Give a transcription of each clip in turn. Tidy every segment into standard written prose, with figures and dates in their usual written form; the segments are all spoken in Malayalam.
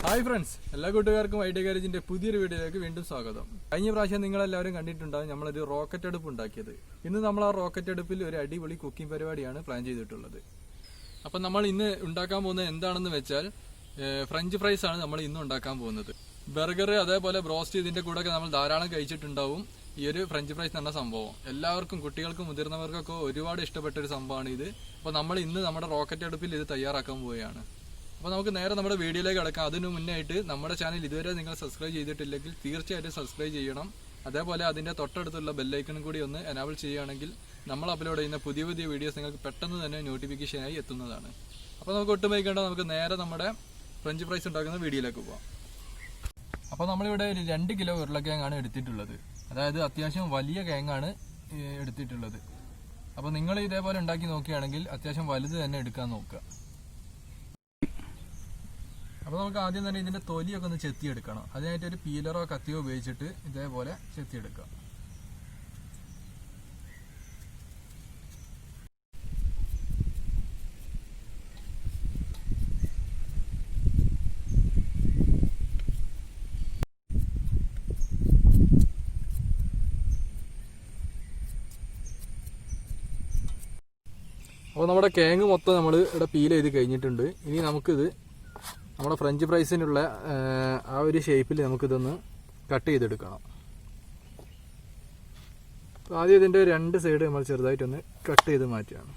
ഹായ് ഫ്രണ്ട്സ്, എല്ലാ കൂട്ടുകാർക്കും ഐഡിയ ഗാരേജിന്റെ പുതിയൊരു വീഡിയോയിലേക്ക് വീണ്ടും സ്വാഗതം. കഴിഞ്ഞ പ്രാവശ്യം നിങ്ങളെല്ലാവരും കണ്ടിട്ടുണ്ടാകും നമ്മളൊരു റോക്കറ്റ് അടുപ്പ് ഉണ്ടാക്കിയത്. ഇന്ന് നമ്മൾ ആ റോക്കറ്റ് അടുപ്പിൽ ഒരു അടിപൊളി കുക്കിംഗ് പരിപാടിയാണ് പ്ലാൻ ചെയ്തിട്ടുള്ളത്. അപ്പം നമ്മൾ ഇന്ന് ഉണ്ടാക്കാൻ പോകുന്നത് എന്താണെന്ന് വെച്ചാൽ ഫ്രഞ്ച് ഫ്രൈസ് ആണ് നമ്മൾ ഇന്ന് ഉണ്ടാക്കാൻ പോകുന്നത്. ബർഗർ അതേപോലെ ബ്രോസ്റ്റ് ഇതിന്റെ കൂടെ ഒക്കെ നമ്മൾ ധാരാളം കഴിച്ചിട്ടുണ്ടാവും. ഈ ഒരു ഫ്രഞ്ച് ഫ്രൈസ് എന്ന സംഭവം എല്ലാവർക്കും, കുട്ടികൾക്കും മുതിർന്നവർക്കൊക്കെ ഒരുപാട് ഇഷ്ടപ്പെട്ട ഒരു സംഭവമാണ് ഇത്. അപ്പോൾ നമ്മൾ ഇന്ന് നമ്മുടെ റോക്കറ്റ് അടുപ്പിൽ ഇത് തയ്യാറാക്കാൻ പോവുകയാണ്. അപ്പോൾ നമുക്ക് നേരെ നമ്മുടെ വീഡിയോയിലേക്ക് കിടക്കാം. അതിനു മുന്നായിട്ട് നമ്മുടെ ചാനൽ ഇതുവരെ നിങ്ങൾ സബ്സ്ക്രൈബ് ചെയ്തിട്ടില്ലെങ്കിൽ തീർച്ചയായിട്ടും സബ്സ്ക്രൈബ് ചെയ്യണം. അതേപോലെ അതിൻ്റെ തൊട്ടടുത്തുള്ള ബെല്ലൈക്കണും കൂടി ഒന്ന് എനാബിൾ ചെയ്യുകയാണെങ്കിൽ നമ്മൾ അപ്ലോഡ് ചെയ്യുന്ന പുതിയ പുതിയ വീഡിയോസ് നിങ്ങൾക്ക് പെട്ടെന്ന് തന്നെ നോട്ടിഫിക്കേഷനായി എത്തുന്നതാണ്. അപ്പോൾ നമുക്ക് ഒട്ടും വൈകേണ്ട, നമുക്ക് നേരെ നമ്മുടെ ഫ്രഞ്ച് ഫ്രൈസ് ഉണ്ടാക്കുന്ന വീഡിയോയിലേക്ക് പോകാം. അപ്പോൾ നമ്മളിവിടെ ഒരു 2 കിലോ ഉരുളക്കിഴങ്ങാണ് എടുത്തിട്ടുള്ളത്. അതായത് അത്യാവശ്യം വലിയ കിഴങ്ങാണ് എടുത്തിട്ടുള്ളത്. അപ്പോൾ നിങ്ങൾ ഇതേപോലെ ഉണ്ടാക്കി നോക്കുകയാണെങ്കിൽ അത്യാവശ്യം വലുത് തന്നെ എടുക്കാൻ നോക്കുക. അപ്പോൾ നമുക്ക് ആദ്യം തന്നെ ഇതിൻ്റെ തൊലിയൊക്കെ ഒന്ന് ചെത്തിയെടുക്കണം. അതിനായിട്ട് ഒരു പീലറോ കത്തിയോ ഉപയോഗിച്ചിട്ട് ഇതേപോലെ ചെത്തിയെടുക്കുക. അപ്പോൾ നമ്മുടെ കിഴങ്ങ് മൊത്തം നമ്മൾ ഇവിടെ പീൽ ചെയ്ത് കഴിഞ്ഞിട്ടുണ്ട്. ഇനി നമുക്കിത് നമ്മുടെ ഫ്രഞ്ച് ഫ്രൈസിനുള്ള ആ ഒരു ഷേപ്പിൽ നമുക്കിതൊന്ന് കട്ട് ചെയ്തെടുക്കണം. അപ്പോൾ ആദ്യം ഇതിൻ്റെ 2 സൈഡ് നമ്മൾ ചെറുതായിട്ടൊന്ന് കട്ട് ചെയ്ത് മാറ്റുകയാണ്.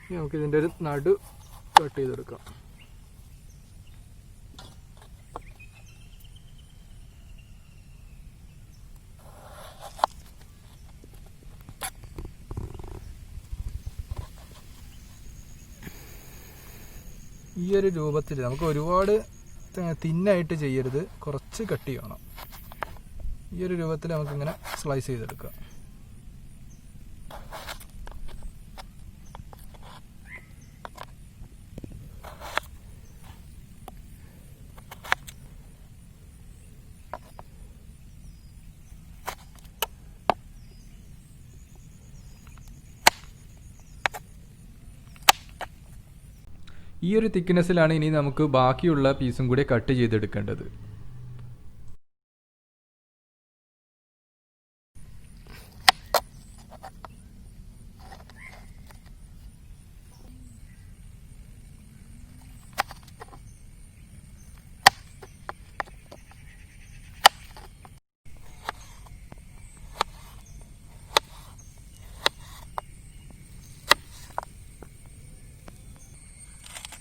ഇനി നമുക്കിതിൻ്റെ ഒരു നടു കട്ട് ചെയ്തെടുക്കാം. ഈ ഒരു രൂപത്തിൽ നമുക്ക് ഒരുപാട് തിന്നായിട്ട് ചെയ്യരുത്, കുറച്ച് കട്ട് ചെയ്യണം. ഈ ഒരു രൂപത്തിൽ നമുക്കിങ്ങനെ സ്ലൈസ് ചെയ്തെടുക്കാം. ഈ ഒരു തിക്നെസ്സിലാണ് ഇനി നമുക്ക് ബാക്കിയുള്ള പീസും കൂടി കട്ട് ചെയ്തെടുക്കേണ്ടത്.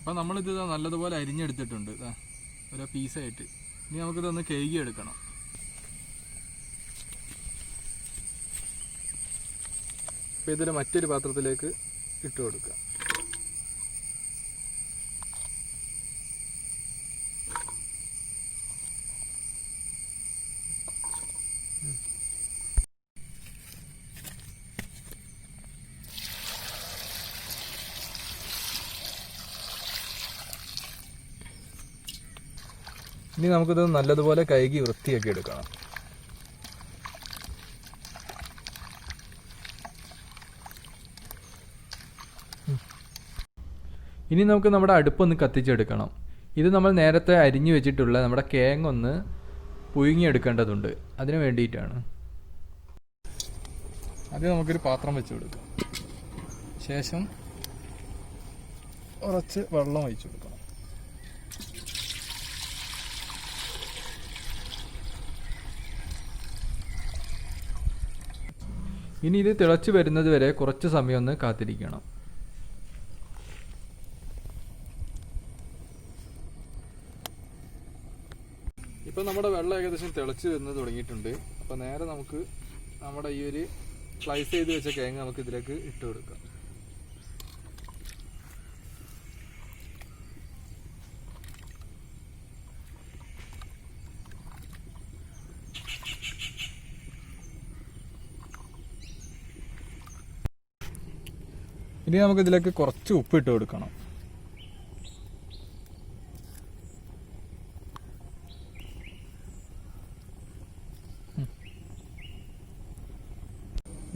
അപ്പോൾ നമ്മളിത് നല്ലതുപോലെ അരിഞ്ഞെടുത്തിട്ടുണ്ട് ഓരോ പീസായിട്ട്. ഇനി നമുക്കിതൊന്ന് കഴുകി എടുക്കണം. അപ്പോൾ ഇതിൽ മറ്റൊരു പാത്രത്തിലേക്ക് ഇട്ട് കൊടുക്കുക. ഇനി നമുക്കിത് നല്ലതുപോലെ കഴുകി വൃത്തിയാക്കി എടുക്കണം. ഇനി നമുക്ക് നമ്മുടെ അടുപ്പൊന്ന് കത്തിച്ചെടുക്കണം. ഇത് നമ്മൾ നേരത്തെ അരിഞ്ഞു വെച്ചിട്ടുള്ള നമ്മുടെ കിഴങ്ങൊന്ന് പുഴുങ്ങിയെടുക്കേണ്ടതുണ്ട്. അതിന് വേണ്ടിയിട്ടാണ്. അത് നമുക്കൊരു പാത്രം വെച്ച് കൊടുക്കാം. ശേഷം കുറച്ച് വെള്ളം ഒഴിച്ചു കൊടുക്കണം. ഇനി ഇത് തിളച്ച് വരുന്നത് വരെ കുറച്ച് സമയം ഒന്ന് കാത്തിരിക്കണം. ഇപ്പം നമ്മുടെ വെള്ളം ഏകദേശം തിളച്ച് വരുന്നത് തുടങ്ങിയിട്ടുണ്ട്. അപ്പോൾ നേരെ നമുക്ക് നമ്മുടെ ഈ ഒരു സ്ലൈസ് ചെയ്ത് വെച്ച കിഴങ്ങ് നമുക്ക് ഇതിലേക്ക് ഇട്ട് കൊടുക്കാം. ഇനി നമുക്കിതിലേക്ക് കുറച്ച് ഉപ്പിട്ട് കൊടുക്കണം.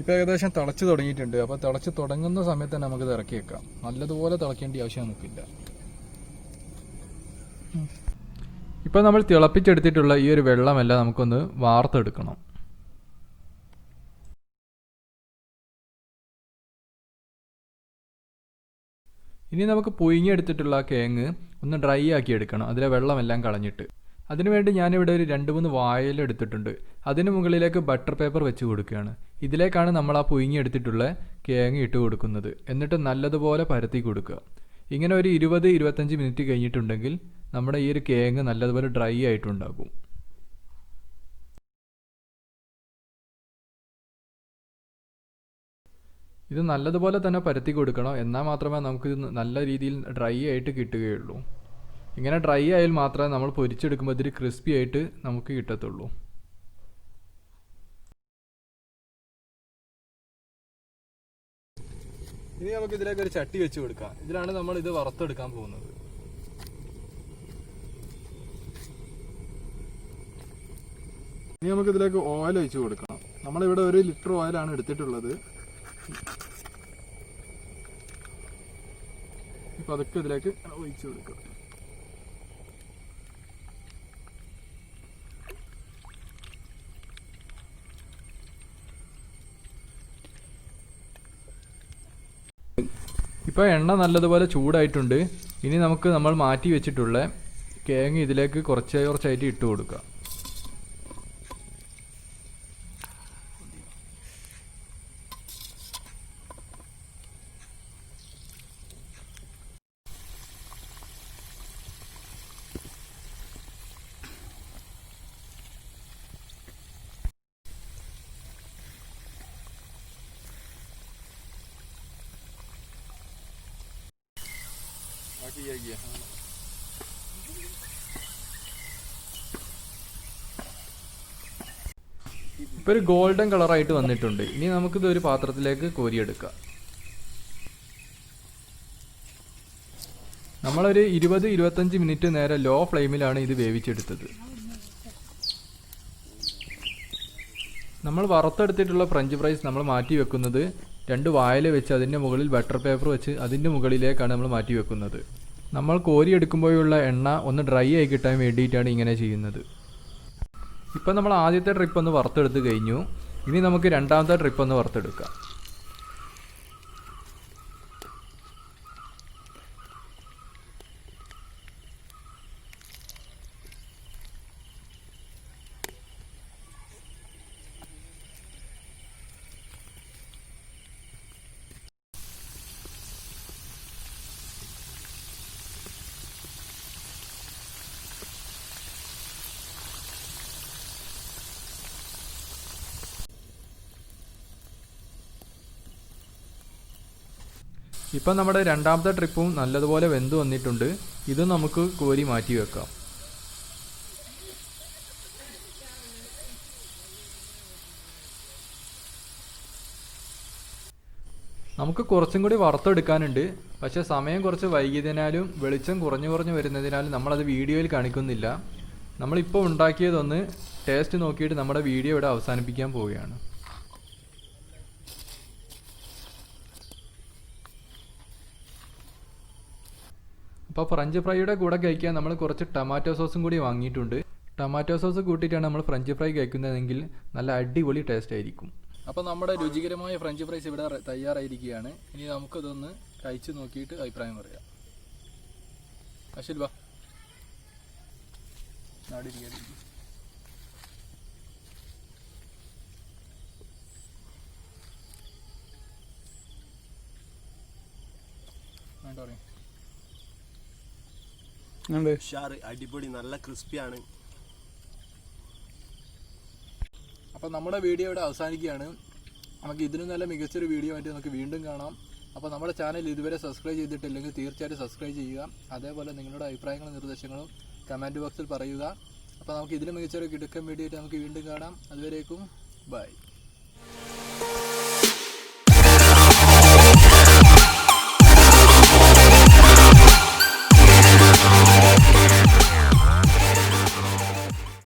ഇപ്പോൾ ഏകദേശം തിളച്ച് തുടങ്ങിയിട്ടുണ്ട്. അപ്പോൾ തിളച്ച് തുടങ്ങുന്ന സമയത്ത് തന്നെ നമുക്കിത് ഇറക്കി വെക്കാം. നല്ലതുപോലെ തിളയ്ക്കേണ്ട ആവശ്യം നമുക്കില്ല. ഇപ്പോൾ നമ്മൾ തിളപ്പിച്ചെടുത്തിട്ടുള്ള ഈ ഒരു വെള്ളമെല്ലാം നമുക്കൊന്ന് വാർത്തെടുക്കണം. ഇനി നമുക്ക് പുഴുങ്ങിയെടുത്തിട്ടുള്ള കേങ്ങ് ഒന്ന് ഡ്രൈ ആക്കി എടുക്കണം, അതിലെ വെള്ളമെല്ലാം കളഞ്ഞിട്ട്. അതിനുവേണ്ടി ഞാനിവിടെ ഒരു 2-3 വാഴയില എടുത്തിട്ടുണ്ട്. അതിന് മുകളിലേക്ക് ബട്ടർ പേപ്പർ വെച്ച് കൊടുക്കുകയാണ്. ഇതിലേക്കാണ് നമ്മൾ ആ പുഴുങ്ങിയെടുത്തിട്ടുള്ള കേങ്ങ് ഇട്ട് കൊടുക്കുന്നത്. എന്നിട്ട് നല്ലതുപോലെ പരത്തി കൊടുക്കുക. ഇങ്ങനെ ഒരു 20-25 മിനിറ്റ് കഴിഞ്ഞിട്ടുണ്ടെങ്കിൽ നമ്മുടെ ഈ ഒരു കേങ്ങ് നല്ലതുപോലെ ഡ്രൈ ആയിട്ടുണ്ടാകും. ഇത് നല്ലതുപോലെ തന്നെ പരത്തി കൊടുക്കണം, എന്നാൽ മാത്രമേ നമുക്ക് നല്ല രീതിയിൽ ഡ്രൈ ആയിട്ട് കിട്ടുകയുള്ളൂ. ഇങ്ങനെ ഡ്രൈ ആയാൽ മാത്രമേ നമ്മൾ പൊരിച്ചെടുക്കുമ്പോൾ ഇതിൽ ക്രിസ്പി ആയിട്ട് നമുക്ക് കിട്ടത്തുള്ളൂ. ഇനി നമുക്ക് ഇതിലേക്ക് ഒരു ചട്ടി വെച്ച് കൊടുക്കാം. ഇതിലാണ് നമ്മൾ ഇത് വറുത്തെടുക്കാൻ പോകുന്നത്. ഇനി നമുക്ക് ഇതിലേക്ക് ഓയിൽ ഒഴിച്ച് കൊടുക്കണം. നമ്മളിവിടെ 1 ലിറ്റർ ഓയിലാണ് എടുത്തിട്ടുള്ളത്. ഇപ്പം അതൊക്കെ ഇതിലേക്ക് ഒഴിച്ച് കൊടുക്കുക. ഇപ്പോൾ എണ്ണ നല്ലതുപോലെ ചൂടായിട്ടുണ്ട്. ഇനി നമുക്ക് നമ്മൾ മാറ്റി വെച്ചിട്ടുള്ള കേങ്ങ് ഇതിലേക്ക് കുറച്ചായിട്ട് ഇട്ട് കൊടുക്കുക. ഇപ്പോൾ ഒരു ഗോൾഡൻ കളറായിട്ട് വന്നിട്ടുണ്ട്. ഇനി നമുക്കിത് ഒരു പാത്രത്തിലേക്ക് കോരിയെടുക്കാം. നമ്മളൊരു 20-25 മിനിറ്റ് നേരം ലോ ഫ്ലെയിമിലാണ് ഇത് വേവിച്ചെടുത്തത്. നമ്മൾ വറുത്തെടുത്തിട്ടുള്ള ഫ്രഞ്ച് ഫ്രൈസ് നമ്മൾ മാറ്റി വെക്കുന്നത് 2 വാഴയില വെച്ച് അതിൻ്റെ മുകളിൽ ബട്ടർ പേപ്പർ വെച്ച് അതിൻ്റെ മുകളിലേക്കാണ് നമ്മൾ മാറ്റി വെക്കുന്നത്. നമ്മൾ കോരിയെടുക്കുമ്പോഴുള്ള എണ്ണ ഒന്ന് ഡ്രൈ ആയി കിട്ടാൻ വേണ്ടിയിട്ടാണ് ഇങ്ങനെ ചെയ്യുന്നത്. ഇപ്പം നമ്മൾ ആദ്യത്തെ ട്രിപ്പ് ഒന്ന് വറുത്തെടുത്ത് കഴിഞ്ഞു. ഇനി നമുക്ക് രണ്ടാമത്തെ ട്രിപ്പ് ഒന്ന് വറുത്തെടുക്കാം. ഇപ്പം നമ്മുടെ രണ്ടാമത്തെ ട്രിപ്പും നല്ലതുപോലെ വെന്ത് വന്നിട്ടുണ്ട്. ഇത് നമുക്ക് കോരി മാറ്റി വെക്കാം. നമുക്ക് കുറച്ചും കൂടി വറുത്തെടുക്കാനുണ്ട്. പക്ഷേ സമയം കുറച്ച് വൈകിയതിനാലും വെളിച്ചം കുറഞ്ഞു വരുന്നതിനാലും നമ്മളത് വീഡിയോയിൽ കാണിക്കുന്നില്ല. നമ്മളിപ്പോൾ ഉണ്ടാക്കിയതൊന്ന് ടേസ്റ്റ് നോക്കിയിട്ട് നമ്മുടെ വീഡിയോ ഇവിടെ അവസാനിപ്പിക്കാൻ പോവുകയാണ്. അപ്പോൾ ഫ്രഞ്ച് ഫ്രൈയുടെ കൂടെ കഴിക്കാൻ നമ്മൾ കുറച്ച് ടൊമാറ്റോ സോസും കൂടി വാങ്ങിയിട്ടുണ്ട്. ടൊമാറ്റോ സോസ് കൂട്ടിയിട്ടാണ് നമ്മൾ ഫ്രഞ്ച് ഫ്രൈ കഴിക്കുന്നതെങ്കിൽ നല്ല അടിപൊളി ടേസ്റ്റ് ആയിരിക്കും. അപ്പോൾ നമ്മുടെ രുചികരമായ ഫ്രഞ്ച് ഫ്രൈസ് ഇവിടെ തയ്യാറായിരിക്കുകയാണ്. ഇനി നമുക്കതൊന്ന് കഴിച്ച് നോക്കിയിട്ട് അഭിപ്രായം പറയാം. അശ്വിൽ വാ, അടിപൊളി, നല്ല ക്രിസ്പിയാണ്. അപ്പോൾ നമ്മുടെ വീഡിയോ ഇവിടെ അവസാനിക്കുകയാണ്. നമുക്ക് ഇതിനും നല്ല മികച്ചൊരു വീഡിയോ ആയിട്ട് നമുക്ക് വീണ്ടും കാണാം. അപ്പോൾ നമ്മുടെ ചാനൽ ഇതുവരെ സബ്സ്ക്രൈബ് ചെയ്തിട്ടില്ലെങ്കിൽ തീർച്ചയായിട്ടും സബ്സ്ക്രൈബ് ചെയ്യുക. അതേപോലെ നിങ്ങളുടെ അഭിപ്രായങ്ങളും നിർദ്ദേശങ്ങളും കമൻറ്റ് ബോക്സിൽ പറയുക. അപ്പോൾ നമുക്ക് ഇതിലും മികച്ചൊരു കിടക്കൻ വീഡിയോ ആയിട്ട് നമുക്ക് വീണ്ടും കാണാം. അതുവരേക്കും ബൈ.